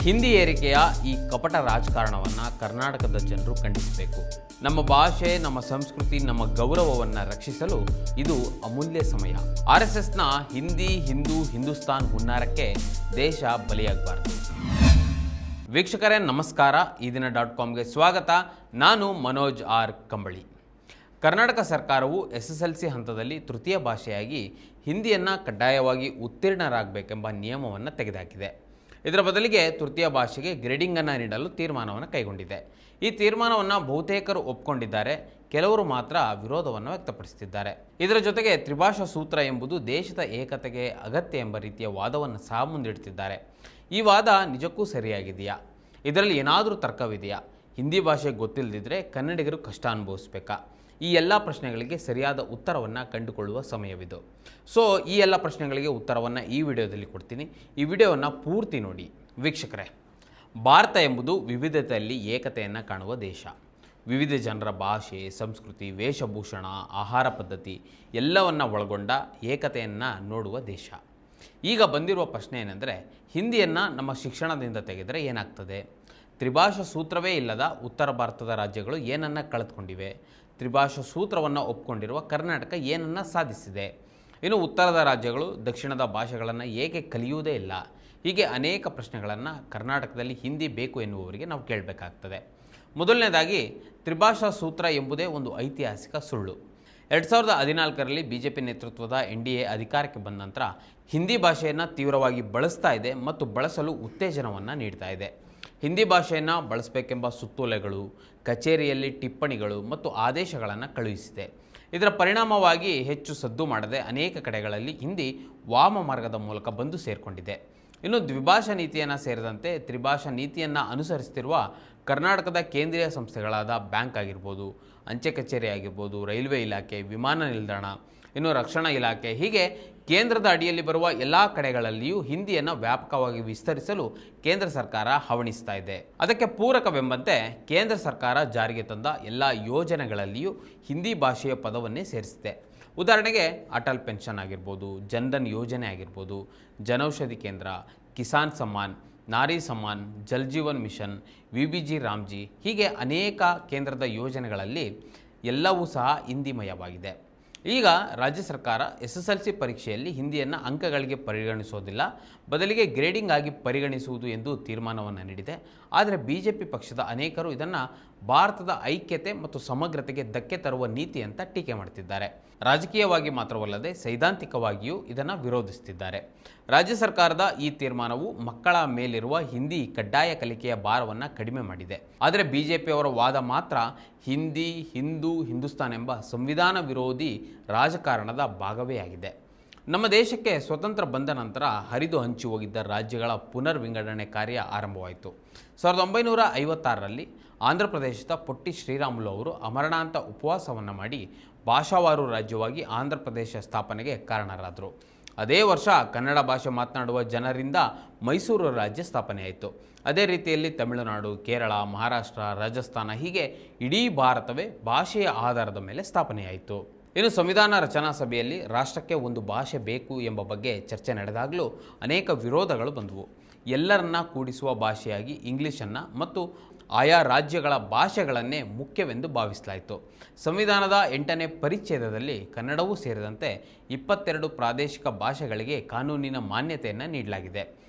ಹಿಂದಿ ಏರಿಕೆಯ ಈ ಕಪಟ ರಾಜಕಾರಣವನ್ನು ಕರ್ನಾಟಕದ ಜನರು ಖಂಡಿಸಬೇಕು. ನಮ್ಮ ಭಾಷೆ, ನಮ್ಮ ಸಂಸ್ಕೃತಿ, ನಮ್ಮ ಗೌರವವನ್ನು ರಕ್ಷಿಸಲು ಇದು ಅಮೂಲ್ಯ ಸಮಯ. RSSನ ಹಿಂದಿ, ಹಿಂದೂ, ಹಿಂದೂಸ್ತಾನ್ ಹುನ್ನಾರಕ್ಕೆ ದೇಶ ಬಲಿಯಾಗಬಾರದು. ವೀಕ್ಷಕರೇ ನಮಸ್ಕಾರ, ಈ ದಿನ .comಗೆ ಸ್ವಾಗತ. ನಾನು ಮನೋಜ್ ಆರ್ ಕಂಬಳಿ. ಕರ್ನಾಟಕ ಸರ್ಕಾರವು SSLC ಹಂತದಲ್ಲಿ ತೃತೀಯ ಭಾಷೆಯಾಗಿ ಹಿಂದಿಯನ್ನು ಕಡ್ಡಾಯವಾಗಿ ಉತ್ತೀರ್ಣರಾಗಬೇಕೆಂಬ ನಿಯಮವನ್ನು ತೆಗೆದುಹಾಕಿದೆ. ಇದರ ಬದಲಿಗೆ ತೃತೀಯ ಭಾಷೆಗೆ ಗ್ರೇಡಿಂಗನ್ನು ನೀಡಲು ತೀರ್ಮಾನವನ್ನು ಕೈಗೊಂಡಿದೆ. ಈ ತೀರ್ಮಾನವನ್ನು ಬಹುತೇಕರು ಒಪ್ಪಿಕೊಂಡಿದ್ದಾರೆ, ಕೆಲವರು ಮಾತ್ರ ವಿರೋಧವನ್ನು ವ್ಯಕ್ತಪಡಿಸುತ್ತಿದ್ದಾರೆ. ಇದರ ಜೊತೆಗೆ ತ್ರಿಭಾಷಾ ಸೂತ್ರ ಎಂಬುದು ದೇಶದ ಏಕತೆಗೆ ಅಗತ್ಯ ಎಂಬ ರೀತಿಯ ವಾದವನ್ನು ಸಹ ಮುಂದಿಡ್ತಿದ್ದಾರೆ. ಈ ವಾದ ನಿಜಕ್ಕೂ ಸರಿಯಾಗಿದೆಯಾ? ಇದರಲ್ಲಿ ಏನಾದರೂ ತರ್ಕವಿದೆಯಾ? ಹಿಂದಿ ಭಾಷೆ ಗೊತ್ತಿಲ್ಲದಿದ್ದರೆ ಕನ್ನಡಿಗರು ಕಷ್ಟ ಅನುಭವಿಸಬೇಕಾ? ಈ ಎಲ್ಲ ಪ್ರಶ್ನೆಗಳಿಗೆ ಸರಿಯಾದ ಉತ್ತರವನ್ನು ಕಂಡುಕೊಳ್ಳುವ ಸಮಯವಿದು. ಈ ಎಲ್ಲ ಪ್ರಶ್ನೆಗಳಿಗೆ ಉತ್ತರವನ್ನು ಈ ವಿಡಿಯೋದಲ್ಲಿ ಕೊಡ್ತೀನಿ. ಈ ವಿಡಿಯೋವನ್ನು ಪೂರ್ತಿ ನೋಡಿ. ವೀಕ್ಷಕರೇ, ಭಾರತ ಎಂಬುದು ವಿವಿಧತೆಯಲ್ಲಿ ಏಕತೆಯನ್ನು ಕಾಣುವ ದೇಶ. ವಿವಿಧ ಜನರ ಭಾಷೆ, ಸಂಸ್ಕೃತಿ, ವೇಷಭೂಷಣ, ಆಹಾರ ಪದ್ಧತಿ ಎಲ್ಲವನ್ನು ಒಳಗೊಂಡ ಏಕತೆಯನ್ನು ನೋಡುವ ದೇಶ. ಈಗ ಬಂದಿರುವ ಪ್ರಶ್ನೆ ಏನೆಂದರೆ, ಹಿಂದಿಯನ್ನು ನಮ್ಮ ಶಿಕ್ಷಣದಿಂದ ತೆಗೆದರೆ ಏನಾಗ್ತದೆ? ತ್ರಿಭಾಷಾ ಸೂತ್ರವೇ ಇಲ್ಲದ ಉತ್ತರ ಭಾರತದ ರಾಜ್ಯಗಳು ಏನನ್ನು ಕಳೆದುಕೊಂಡಿವೆ? ತ್ರಿಭಾಷಾ ಸೂತ್ರವನ್ನು ಒಪ್ಪಿಕೊಂಡಿರುವ ಕರ್ನಾಟಕ ಏನನ್ನು ಸಾಧಿಸಿದೆ? ಇನ್ನು ಉತ್ತರದ ರಾಜ್ಯಗಳು ದಕ್ಷಿಣದ ಭಾಷೆಗಳನ್ನು ಏಕೆ ಕಲಿಯುವುದೇ ಇಲ್ಲ? ಹೀಗೆ ಅನೇಕ ಪ್ರಶ್ನೆಗಳನ್ನು ಕರ್ನಾಟಕದಲ್ಲಿ ಹಿಂದಿ ಬೇಕು ಎನ್ನುವವರಿಗೆ ನಾವು ಕೇಳಬೇಕಾಗ್ತದೆ. ಮೊದಲನೇದಾಗಿ, ತ್ರಿಭಾಷಾ ಸೂತ್ರ ಎಂಬುದೇ ಒಂದು ಐತಿಹಾಸಿಕ ಸುಳ್ಳು. 2014ರಲ್ಲಿ BJP ನೇತೃತ್ವದ NDA ಅಧಿಕಾರಕ್ಕೆ ಬಂದ ನಂತರ ಹಿಂದಿ ಭಾಷೆಯನ್ನು ತೀವ್ರವಾಗಿ ಬಳಸ್ತಾ ಇದೆ ಮತ್ತು ಬಳಸಲು ಉತ್ತೇಜನವನ್ನು ನೀಡ್ತಾ ಇದೆ. ಹಿಂದಿ ಭಾಷೆಯನ್ನು ಬಳಸಬೇಕೆಂಬ ಸುತ್ತೋಲೆಗಳು, ಕಚೇರಿಯಲ್ಲಿ ಟಿಪ್ಪಣಿಗಳು ಮತ್ತು ಆದೇಶಗಳನ್ನು ಕಳುಹಿಸಿದೆ. ಇದರ ಪರಿಣಾಮವಾಗಿ ಹೆಚ್ಚು ಸದ್ದು ಮಾಡದೆ ಅನೇಕ ಕಡೆಗಳಲ್ಲಿ ಹಿಂದಿ ವಾಮ ಮಾರ್ಗದ ಮೂಲಕ ಬಂದು ಸೇರಿಕೊಂಡಿದೆ. ಇನ್ನು ದ್ವಿಭಾಷಾ ನೀತಿಯನ್ನು ಸೇರಿದಂತೆ ತ್ರಿಭಾಷಾ ನೀತಿಯನ್ನು ಅನುಸರಿಸುತ್ತಿರುವ ಕರ್ನಾಟಕದ ಕೇಂದ್ರೀಯ ಸಂಸ್ಥೆಗಳಾದ ಬ್ಯಾಂಕ್ ಆಗಿರ್ಬೋದು, ಅಂಚೆ ಕಚೇರಿ ಆಗಿರ್ಬೋದು, ರೈಲ್ವೆ ಇಲಾಖೆ, ವಿಮಾನ ನಿಲ್ದಾಣ, ಇನ್ನು ರಕ್ಷಣಾ ಇಲಾಖೆ, ಹೀಗೆ ಕೇಂದ್ರದ ಅಡಿಯಲ್ಲಿ ಬರುವ ಎಲ್ಲ ಕಡೆಗಳಲ್ಲಿಯೂ ಹಿಂದಿಯನ್ನು ವ್ಯಾಪಕವಾಗಿ ವಿಸ್ತರಿಸಲು ಕೇಂದ್ರ ಸರ್ಕಾರ ಹವಣಿಸ್ತಾ ಇದೆ. ಅದಕ್ಕೆ ಪೂರಕವೆಂಬಂತೆ ಕೇಂದ್ರ ಸರ್ಕಾರ ಜಾರಿಗೆ ತಂದ ಎಲ್ಲ ಯೋಜನೆಗಳಲ್ಲಿಯೂ ಹಿಂದಿ ಭಾಷೆಯ ಪದವನ್ನೇ ಸೇರಿಸಿದೆ. ಉದಾಹರಣೆಗೆ ಅಟಲ್ ಪೆನ್ಷನ್ ಆಗಿರ್ಬೋದು, ಜನ್ಧನ್ ಯೋಜನೆ ಆಗಿರ್ಬೋದು, ಜನೌಷಧಿ ಕೇಂದ್ರ, ಕಿಸಾನ್ ಸಮ್ಮಾನ್, ನಾರಿ ಸಮ್ಮಾನ್, ಜಲ್ ಜೀವನ್ ಮಿಷನ್, VBG ರಾಮ್ಜಿ, ಹೀಗೆ ಅನೇಕ ಕೇಂದ್ರದ ಯೋಜನೆಗಳಲ್ಲಿ ಎಲ್ಲವೂ ಸಹ ಹಿಂದಿಮಯವಾಗಿದೆ. ಈಗ ರಾಜ್ಯ ಸರ್ಕಾರ SSLC ಪರೀಕ್ಷೆಯಲ್ಲಿ ಹಿಂದಿಯನ್ನು ಅಂಕಗಳಿಗೆ ಪರಿಗಣಿಸೋದಿಲ್ಲ, ಬದಲಿಗೆ ಗ್ರೇಡಿಂಗ್ ಆಗಿ ಪರಿಗಣಿಸುವುದು ಎಂದು ತೀರ್ಮಾನವನ್ನು ನೀಡಿದೆ. ಆದರೆ BJP ಪಕ್ಷದ ಅನೇಕರು ಇದನ್ನು ಭಾರತದ ಐಕ್ಯತೆ ಮತ್ತು ಸಮಗ್ರತೆಗೆ ಧಕ್ಕೆ ತರುವ ನೀತಿ ಅಂತ ಟೀಕೆ ಮಾಡುತ್ತಿದ್ದಾರೆ. ರಾಜಕೀಯವಾಗಿ ಮಾತ್ರವಲ್ಲದೆ ಸೈದ್ಧಾಂತಿಕವಾಗಿಯೂ ಇದನ್ನು ವಿರೋಧಿಸುತ್ತಿದ್ದಾರೆ. ರಾಜ್ಯ ಸರ್ಕಾರದ ಈ ತೀರ್ಮಾನವು ಮಕ್ಕಳ ಮೇಲಿರುವ ಹಿಂದಿ ಕಡ್ಡಾಯ ಕಲಿಕೆಯ ಭಾರವನ್ನು ಕಡಿಮೆ ಮಾಡಿದೆ. ಆದರೆ BJP ಅವರ ವಾದ ಮಾತ್ರ ಹಿಂದಿ, ಹಿಂದೂ, ಹಿಂದೂಸ್ತಾನ್ ಎಂಬ ಸಂವಿಧಾನ ವಿರೋಧಿ ರಾಜಕಾರಣದ ಭಾಗವೇ ಆಗಿದೆ. ನಮ್ಮ ದೇಶಕ್ಕೆ ಸ್ವತಂತ್ರ ಬಂದ ನಂತರ ಹರಿದು ಹಂಚಿ ಹೋಗಿದ್ದ ರಾಜ್ಯಗಳ ಪುನರ್ ವಿಂಗಡಣೆ ಕಾರ್ಯ ಆರಂಭವಾಯಿತು. 1956ರಲ್ಲಿ ಆಂಧ್ರ ಪ್ರದೇಶದ ಪೊಟ್ಟಿ ಶ್ರೀರಾಮುಲು ಅವರು ಅಮರಣಾಂತ ಉಪವಾಸವನ್ನು ಮಾಡಿ ಭಾಷಾವಾರು ರಾಜ್ಯವಾಗಿ ಆಂಧ್ರ ಪ್ರದೇಶ ಸ್ಥಾಪನೆಗೆ ಕಾರಣರಾದರು. ಅದೇ ವರ್ಷ ಕನ್ನಡ ಭಾಷೆ ಮಾತನಾಡುವ ಜನರಿಂದ ಮೈಸೂರು ರಾಜ್ಯ ಸ್ಥಾಪನೆಯಾಯಿತು. ಅದೇ ರೀತಿಯಲ್ಲಿ ತಮಿಳುನಾಡು, ಕೇರಳ, ಮಹಾರಾಷ್ಟ್ರ, ರಾಜಸ್ಥಾನ, ಹೀಗೆ ಇಡೀ ಭಾರತವೇ ಭಾಷೆಯ ಆಧಾರದ ಮೇಲೆ ಸ್ಥಾಪನೆಯಾಯಿತು. ಇನ್ನು ಸಂವಿಧಾನ ರಚನಾ ಸಭೆಯಲ್ಲಿ ರಾಷ್ಟ್ರಕ್ಕೆ ಒಂದು ಭಾಷೆ ಬೇಕು ಎಂಬ ಬಗ್ಗೆ ಚರ್ಚೆ ನಡೆದಾಗಲೂ ಅನೇಕ ವಿರೋಧಗಳು ಬಂದವು. ಎಲ್ಲರನ್ನ ಕೂಡಿಸುವ ಭಾಷೆಯಾಗಿ ಇಂಗ್ಲೀಷನ್ನು ಮತ್ತು ಆಯಾ ರಾಜ್ಯಗಳ ಭಾಷೆಗಳನ್ನೇ ಮುಖ್ಯವೆಂದು ಭಾವಿಸಲಾಯಿತು. ಸಂವಿಧಾನದ 8ನೇ ಪರಿಚ್ಛೇದದಲ್ಲಿ ಕನ್ನಡವೂ ಸೇರಿದಂತೆ 22 ಪ್ರಾದೇಶಿಕ ಭಾಷೆಗಳಿಗೆ ಕಾನೂನಿನ ಮಾನ್ಯತೆಯನ್ನು ನೀಡಲಾಗಿದೆ.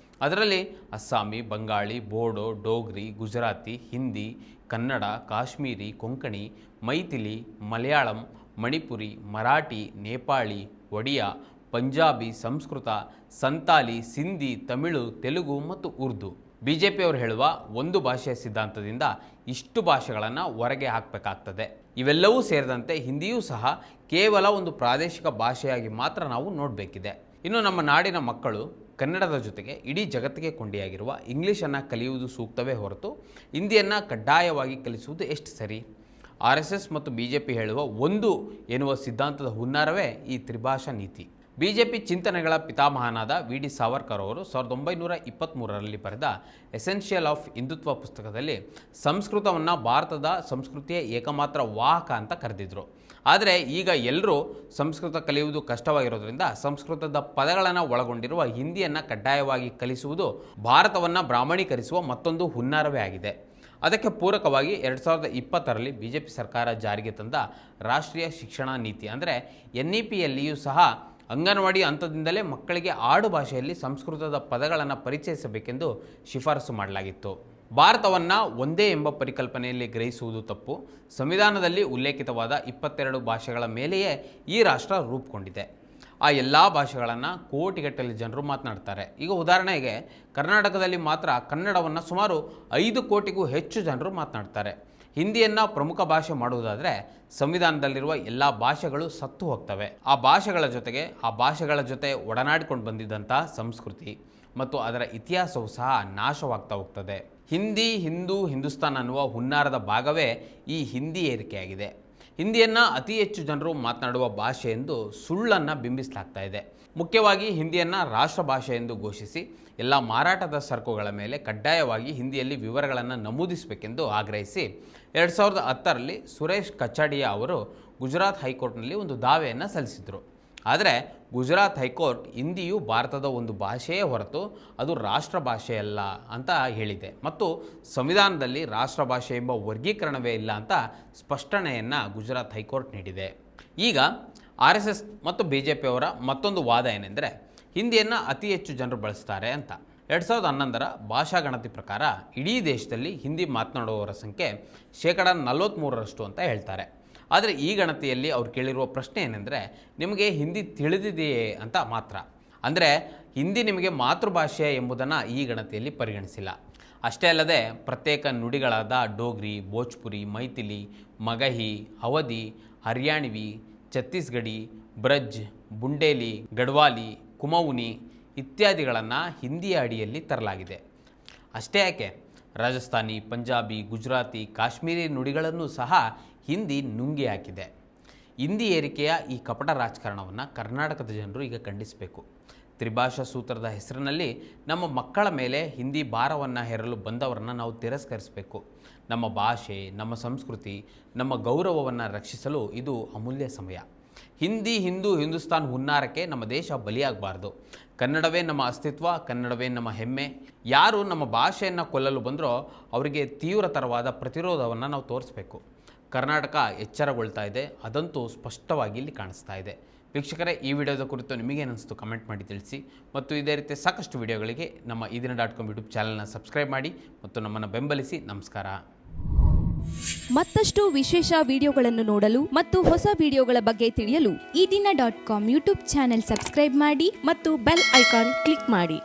ಅದರಲ್ಲಿ ಅಸ್ಸಾಮಿ, ಬಂಗಾಳಿ, ಬೋಡೋ, ಡೋಗ್ರಿ, ಗುಜರಾತಿ, ಹಿಂದಿ, ಕನ್ನಡ, ಕಾಶ್ಮೀರಿ, ಕೊಂಕಣಿ, ಮೈಥಿಲಿ, ಮಲಯಾಳಂ, ಮಣಿಪುರಿ, ಮರಾಠಿ, ನೇಪಾಳಿ, ಒಡಿಯಾ, ಪಂಜಾಬಿ, ಸಂಸ್ಕೃತ, ಸಂತಾಲಿ, ಸಿಂಧಿ, ತಮಿಳು, ತೆಲುಗು ಮತ್ತು ಉರ್ದು. BJP ಅವರು ಹೇಳುವ ಒಂದು ಭಾಷೆಯ ಸಿದ್ಧಾಂತದಿಂದ ಇಷ್ಟು ಭಾಷೆಗಳನ್ನು ಹೊರಗೆ ಹಾಕಬೇಕಾಗ್ತದೆ. ಇವೆಲ್ಲವೂ ಸೇರಿದಂತೆ ಹಿಂದಿಯೂ ಸಹ ಕೇವಲ ಒಂದು ಪ್ರಾದೇಶಿಕ ಭಾಷೆಯಾಗಿ ಮಾತ್ರ ನಾವು ನೋಡಬೇಕಿದೆ. ಇನ್ನು ನಮ್ಮ ನಾಡಿನ ಮಕ್ಕಳು ಕನ್ನಡದ ಜೊತೆಗೆ ಇಡೀ ಜಗತ್ತಿಗೆ ಕೊಂಡಿಯಾಗಿರುವ ಇಂಗ್ಲೀಷನ್ನು ಕಲಿಯುವುದು ಸೂಕ್ತವೇ ಹೊರತು ಹಿಂದಿಯನ್ನು ಕಡ್ಡಾಯವಾಗಿ ಕಲಿಸುವುದು ಎಷ್ಟು ಸರಿ? RSS ಮತ್ತು BJP ಹೇಳುವ ಒಂದು ಎನ್ನುವ ಸಿದ್ಧಾಂತದ ಹುನ್ನಾರವೇ ಈ ತ್ರಿಭಾಷಾ ನೀತಿ. BJP ಚಿಂತನೆಗಳ ಪಿತಾಮಹನಾದ VD ಸಾವರ್ಕರ್ ಅವರು 1923ರಲ್ಲಿ ಬರೆದ ಎಸೆನ್ಷಿಯಲ್ ಆಫ್ ಹಿಂದುತ್ವ ಪುಸ್ತಕದಲ್ಲಿ ಸಂಸ್ಕೃತವನ್ನು ಭಾರತದ ಸಂಸ್ಕೃತಿಯ ಏಕಮಾತ್ರ ವಾಹಕ ಅಂತ ಕರೆದಿದ್ರು. ಆದರೆ ಈಗ ಎಲ್ಲರೂ ಸಂಸ್ಕೃತ ಕಲಿಯುವುದು ಕಷ್ಟವಾಗಿರೋದ್ರಿಂದ ಸಂಸ್ಕೃತದ ಪದಗಳನ್ನು ಒಳಗೊಂಡಿರುವ ಹಿಂದಿಯನ್ನು ಕಡ್ಡಾಯವಾಗಿ ಕಲಿಸುವುದು ಭಾರತವನ್ನು ಬ್ರಾಹ್ಮಣೀಕರಿಸುವ ಮತ್ತೊಂದು ಹುನ್ನಾರವೇ ಆಗಿದೆ. ಅದಕ್ಕೆ ಪೂರಕವಾಗಿ 2020ರಲ್ಲಿ ಬಿಜೆಪಿ ಸರ್ಕಾರ ಜಾರಿಗೆ ತಂದ ರಾಷ್ಟ್ರೀಯ ಶಿಕ್ಷಣ ನೀತಿ ಅಂದರೆ NEPಯಲ್ಲಿಯೂ ಸಹ ಅಂಗನವಾಡಿ ಹಂತದಿಂದಲೇ ಮಕ್ಕಳಿಗೆ ಆಡು ಭಾಷೆಯಲ್ಲಿ ಸಂಸ್ಕೃತದ ಪದಗಳನ್ನು ಪರಿಚಯಿಸಬೇಕೆಂದು ಶಿಫಾರಸು ಮಾಡಲಾಗಿತ್ತು. ಭಾರತವನ್ನು ಒಂದೇ ಎಂಬ ಪರಿಕಲ್ಪನೆಯಲ್ಲಿ ಗ್ರಹಿಸುವುದು ತಪ್ಪು. ಸಂವಿಧಾನದಲ್ಲಿ ಉಲ್ಲೇಖಿತವಾದ 22 ಭಾಷೆಗಳ ಮೇಲೆಯೇ ಈ ರಾಷ್ಟ್ರ ರೂಪುಗೊಂಡಿದೆ. ಆ ಎಲ್ಲ ಭಾಷೆಗಳನ್ನು ಕೋಟಿಗಟ್ಟಲೆ ಜನರು ಮಾತನಾಡ್ತಾರೆ. ಈಗ ಉದಾಹರಣೆಗೆ ಕರ್ನಾಟಕದಲ್ಲಿ ಮಾತ್ರ ಕನ್ನಡವನ್ನು ಸುಮಾರು 5 ಕೋಟಿಗೂ ಹೆಚ್ಚು ಜನರು ಮಾತನಾಡ್ತಾರೆ. ಹಿಂದಿಯನ್ನು ಪ್ರಮುಖ ಭಾಷೆ ಮಾಡುವುದಾದರೆ ಸಂವಿಧಾನದಲ್ಲಿರುವ ಎಲ್ಲ ಭಾಷೆಗಳು ಸತ್ತು ಹೋಗ್ತವೆ. ಆ ಭಾಷೆಗಳ ಜೊತೆ ಒಡನಾಡಿಕೊಂಡು ಬಂದಿದ್ದಂತಹ ಸಂಸ್ಕೃತಿ ಮತ್ತು ಅದರ ಇತಿಹಾಸವೂ ಸಹ ನಾಶವಾಗ್ತಾ ಹೋಗ್ತದೆ. ಹಿಂದಿ, ಹಿಂದೂ, ಹಿಂದೂಸ್ತಾನ್ ಅನ್ನುವ ಹುನ್ನಾರದ ಭಾಗವೇ ಈ ಹಿಂದಿ ಏರಿಕೆಯಾಗಿದೆ. ಹಿಂದಿಯನ್ನು ಅತಿ ಹೆಚ್ಚು ಜನರು ಮಾತನಾಡುವ ಭಾಷೆ ಎಂದು ಸುಳ್ಳನ್ನು ಬಿಂಬಿಸಲಾಗ್ತಾ ಇದೆ. ಮುಖ್ಯವಾಗಿ ಹಿಂದಿಯನ್ನು ರಾಷ್ಟ್ರ ಭಾಷೆ ಎಂದು ಘೋಷಿಸಿ ಎಲ್ಲ ಮಾರಾಟದ ಸರಕುಗಳ ಮೇಲೆ ಕಡ್ಡಾಯವಾಗಿ ಹಿಂದಿಯಲ್ಲಿ ವಿವರಗಳನ್ನು ನಮೂದಿಸಬೇಕೆಂದು ಆಗ್ರಹಿಸಿ 2010ರಲ್ಲಿ ಸುರೇಶ್ ಕಚಾಡಿಯಾ ಅವರು ಗುಜರಾತ್ ಹೈಕೋರ್ಟ್ನಲ್ಲಿ ಒಂದು ದಾವೆಯನ್ನು ಸಲ್ಲಿಸಿದರು. ಆದರೆ ಗುಜರಾತ್ ಹೈಕೋರ್ಟ್ ಹಿಂದಿಯು ಭಾರತದ ಒಂದು ಭಾಷೆಯೇ ಹೊರತು ಅದು ರಾಷ್ಟ್ರ ಭಾಷೆಯಲ್ಲ ಅಂತ ಹೇಳಿದೆ ಮತ್ತು ಸಂವಿಧಾನದಲ್ಲಿ ರಾಷ್ಟ್ರ ಭಾಷೆ ಎಂಬ ವರ್ಗೀಕರಣವೇ ಇಲ್ಲ ಅಂತ ಸ್ಪಷ್ಟನೆಯನ್ನು ಗುಜರಾತ್ ಹೈಕೋರ್ಟ್ ನೀಡಿದೆ. ಈಗ RSS ಮತ್ತು BJPಯವರ ಮತ್ತೊಂದು ವಾದ ಏನೆಂದರೆ ಹಿಂದಿಯನ್ನು ಅತಿ ಹೆಚ್ಚು ಜನರು ಬಳಸ್ತಾರೆ ಅಂತ. 2011ರ ಭಾಷಾ ಗಣತಿ ಪ್ರಕಾರ ಇಡೀ ದೇಶದಲ್ಲಿ ಹಿಂದಿ ಮಾತನಾಡುವವರ ಸಂಖ್ಯೆ 43% ಅಂತ ಹೇಳ್ತಾರೆ. ಆದರೆ ಈ ಗಣತಿಯಲ್ಲಿ ಅವ್ರು ಕೇಳಿರುವ ಪ್ರಶ್ನೆ ಏನೆಂದರೆ ನಿಮಗೆ ಹಿಂದಿ ತಿಳಿದಿದೆಯೇ ಅಂತ ಮಾತ್ರ. ಅಂದರೆ ಹಿಂದಿ ನಿಮಗೆ ಮಾತೃಭಾಷೆ ಎಂಬುದನ್ನು ಈ ಗಣತಿಯಲ್ಲಿ ಪರಿಗಣಿಸಿಲ್ಲ. ಅಷ್ಟೇ ಅಲ್ಲದೆ ಪ್ರತ್ಯೇಕ ನುಡಿಗಳಾದ ಡೋಗ್ರಿ, ಭೋಜ್ಪುರಿ, ಮೈಥಿಲಿ, ಮಗಹಿ, ಅವಧಿ, ಹರ್ಯಾಣವಿ, ಛತ್ತೀಸ್ಗಢಿ, ಬ್ರಜ್, ಬುಂಡೇಲಿ, ಗಢ್ವಾಲಿ, ಕುಮೌನಿ ಇತ್ಯಾದಿಗಳನ್ನು ಹಿಂದಿಯ ಅಡಿಯಲ್ಲಿ ತರಲಾಗಿದೆ. ಅಷ್ಟೇ ಯಾಕೆ ರಾಜಸ್ಥಾನಿ, ಪಂಜಾಬಿ, ಗುಜರಾತಿ, ಕಾಶ್ಮೀರಿ ನುಡಿಗಳನ್ನು ಸಹ ಹಿಂದಿ ನುಂಗಿ ಹಾಕಿದೆ. ಹಿಂದಿ ಏರಿಕೆಯ ಈ ಕಪಟ ರಾಜಕಾರಣವನ್ನು ಕರ್ನಾಟಕದ ಜನರು ಈಗ ಖಂಡಿಸಬೇಕು. ತ್ರಿಭಾಷಾ ಸೂತ್ರದ ಹೆಸರಿನಲ್ಲಿ ನಮ್ಮ ಮಕ್ಕಳ ಮೇಲೆ ಹಿಂದಿ ಭಾರವನ್ನು ಹೇರಲು ಬಂದವರನ್ನು ನಾವು ತಿರಸ್ಕರಿಸಬೇಕು. ನಮ್ಮ ಭಾಷೆ, ನಮ್ಮ ಸಂಸ್ಕೃತಿ, ನಮ್ಮ ಗೌರವವನ್ನು ರಕ್ಷಿಸಲು ಇದು ಅಮೂಲ್ಯ ಸಮಯ. ಹಿಂದಿ, ಹಿಂದೂ, ಹಿಂದೂಸ್ತಾನ್ ಹುನ್ನಾರಕ್ಕೆ ನಮ್ಮ ದೇಶ ಬಲಿಯಾಗಬಾರ್ದು. ಕನ್ನಡವೇ ನಮ್ಮ ಅಸ್ತಿತ್ವ, ಕನ್ನಡವೇ ನಮ್ಮ ಹೆಮ್ಮೆ. ಯಾರು ನಮ್ಮ ಭಾಷೆಯನ್ನು ಕೊಲ್ಲಲು ಬಂದರೋ ಅವರಿಗೆ ತೀವ್ರತರವಾದ ಪ್ರತಿರೋಧವನ್ನು ನಾವು ತೋರಿಸಬೇಕು. ಕರ್ನಾಟಕ ಎಚ್ಚರಗೊಳ್ತಾ ಇದೆ, ಅದಂತೂ ಸ್ಪಷ್ಟವಾಗಿ ಇಲ್ಲಿ ಕಾಣಿಸ್ತಾ ಇದೆ. ವೀಕ್ಷಕರೇ, ಈ ವಿಡಿಯೋದ ಕುರಿತು ನಿಮಗೇನಿಸ್ತು ಕಮೆಂಟ್ ಮಾಡಿ ತಿಳಿಸಿ. ಮತ್ತು ಇದೇ ರೀತಿ ಸಾಕಷ್ಟು ವಿಡಿಯೋಗಳಿಗೆ ನಮ್ಮ ಈದಿನ.com ಯೂಟ್ಯೂಬ್ ಚಾನಲ್ನ ಸಬ್ಸ್ಕ್ರೈಬ್ ಮಾಡಿ ಮತ್ತು ನಮ್ಮನ್ನು ಬೆಂಬಲಿಸಿ. ನಮಸ್ಕಾರ. ಮತ್ತಷ್ಟು ವಿಶೇಷ ವಿಡಿಯೋಗಳನ್ನು ನೋಡಲು ಮತ್ತು ಹೊಸ ವಿಡಿಯೋಗಳ ಬಗ್ಗೆ ತಿಳಿಯಲು ಈದಿನ.com ಯೂಟ್ಯೂಬ್ ಚಾನೆಲ್ ಸಬ್ಸ್ಕ್ರೈಬ್ ಮಾಡಿ ಮತ್ತು ಬೆಲ್ ಐಕಾನ್ ಕ್ಲಿಕ್ ಮಾಡಿ.